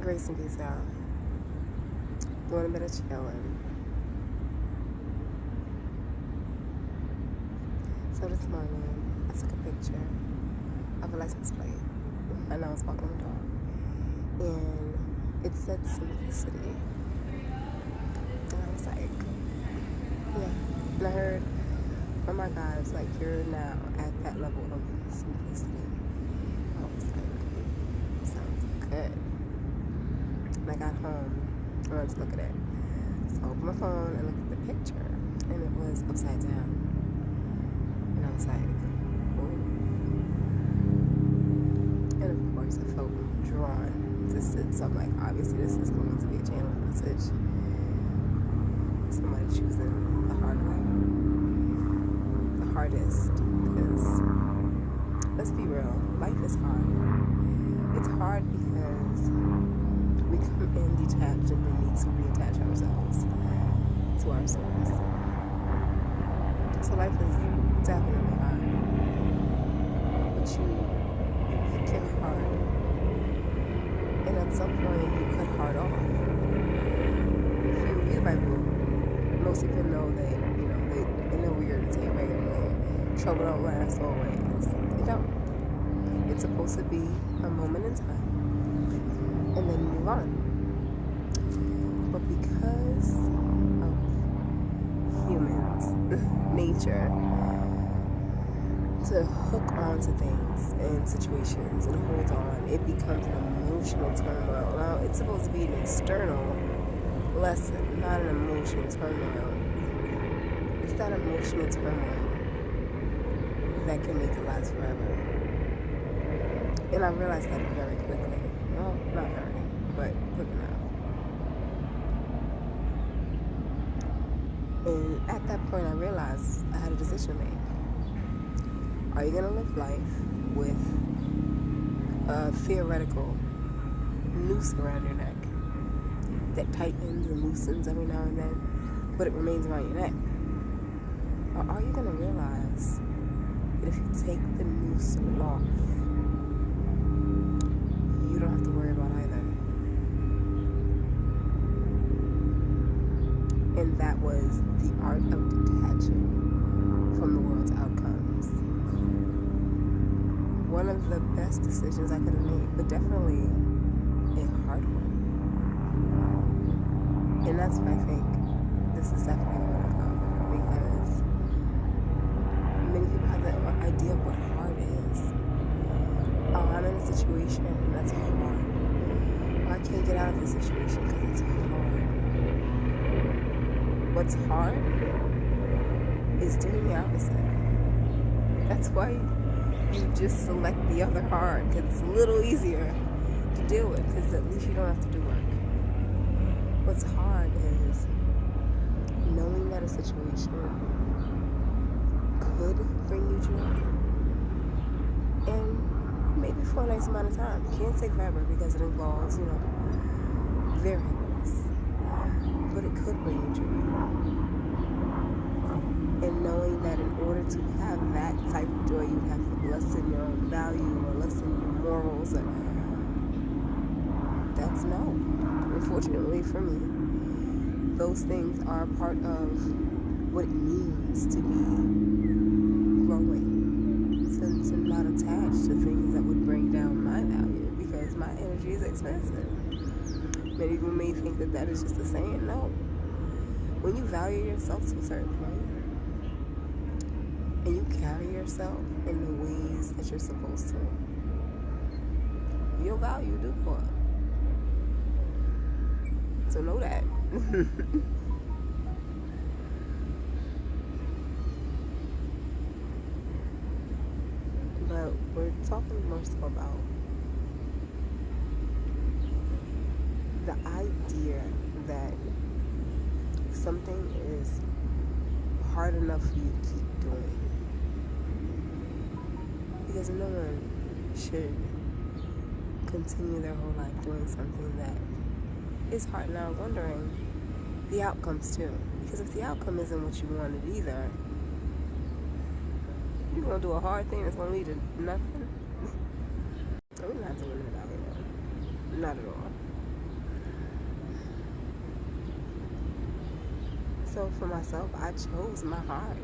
Grace and peace out. Doing a bit of chilling. So this morning, I took a picture of a license plate, and I was walking the dog, and it said simplicity. And I was like, yeah. And I heard from my guys, like, you're now at that level of simplicity. I was like, sounds good. And I got home, I wanted to look at it. So I opened my phone and looked at the picture, and it was upside down. And I was like, ooh. And of course, I felt drawn to sit. So I'm like, obviously, this is going to be a channel message. Somebody choosing the hard way. The hardest. Because, let's be real, life is hard. It's hard because we come in detached and we need to reattach ourselves to our source. So life is definitely hard. But you pick your heart, and at some point you cut hard off. If you read the Bible, most people know that, they know we irritate regularly. Trouble don't last always. It don't. It's supposed to be a moment in time, and then you move on. But because of humans, nature, to hook on to things and situations and hold on, it becomes an emotional turmoil. Now, it's supposed to be an external lesson, not an emotional turmoil. It's that emotional turmoil that can make it last forever. And I realized that very quickly. Well, not very, but quick enough. And at that point, I realized I had a decision to make. Are you going to live life with a theoretical noose around your neck that tightens and loosens every now and then, but it remains around your neck? Or are you going to realize that if you take the noose off, you don't have to worry about either? And that was the art of detaching from the world's outcomes. One of the best decisions I could have made, but definitely a hard one. And that's why I think this is definitely going to come, because many people have the idea of what hard is. Oh, I'm in a situation that's hard. Oh, I can't get out of this situation because it's hard. What's hard is doing the opposite. That's why you just select the other hard, because it's a little easier to deal with, because at least you don't have to do work. What's hard is knowing that a situation could bring you joy, and maybe for a nice amount of time. Can't take forever because it involves, variables. But it could bring you joy. And knowing that in order to have that type of joy, you have to lessen your own value or lessen your morals. That's no. Unfortunately for me, those things are part of what it means to be growing. To not attach to things that would bring down my value, because my energy is expensive. Many people may think that that is just a saying. No. When you value yourself to a certain point, and you carry yourself in the ways that you're supposed to, your value do go up. So know that. But we're talking more so about the idea that something is hard enough for you to keep doing. Because no one should continue their whole life doing something that is hard. Now, wondering the outcomes too. Because if the outcome isn't what you wanted either, you're going to do a hard thing that's going to lead to nothing. We're not doing that out here. Not at all. So for myself, I chose my hard.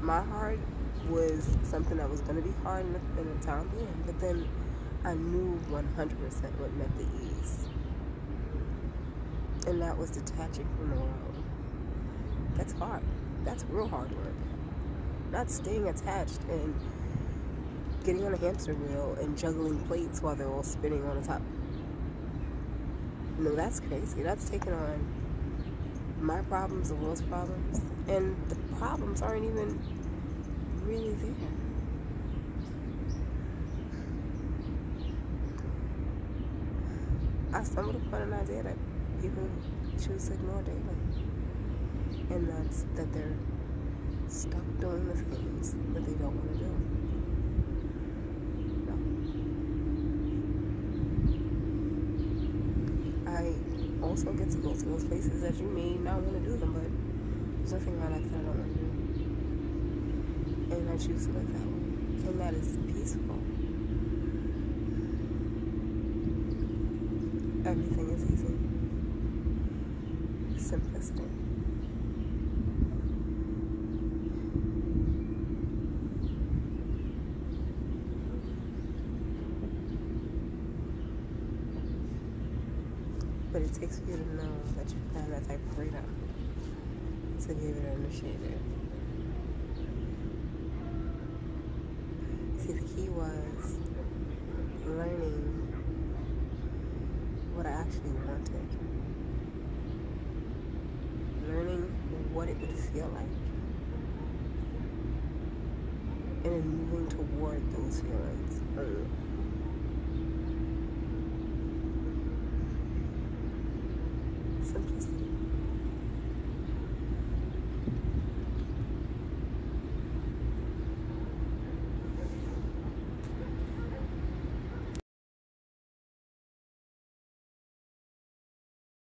My hard was something that was going to be hard in the time being, but then I knew 100% what meant the ease. And that was detaching from the world. That's hard. That's real hard work. Not staying attached and getting on a hamster wheel and juggling plates while they're all spinning on the top. No, that's crazy. That's taking on my problems, the world's problems, and the problems aren't even really there. I stumbled upon an idea that people choose to ignore daily, and that's that they're stuck doing the things that they don't want to do. No. I also get to go to those places that you may not want to do them, but there's nothing in my life that I don't want to do. And I choose to live that way. And that is peaceful. Everything is easy. Simplicity. But it takes for you to know that you can have that type of freedom to be able to initiate it. See, the key was learning what I actually wanted. Learning what it would feel like. And then moving toward those feelings. Simplicity.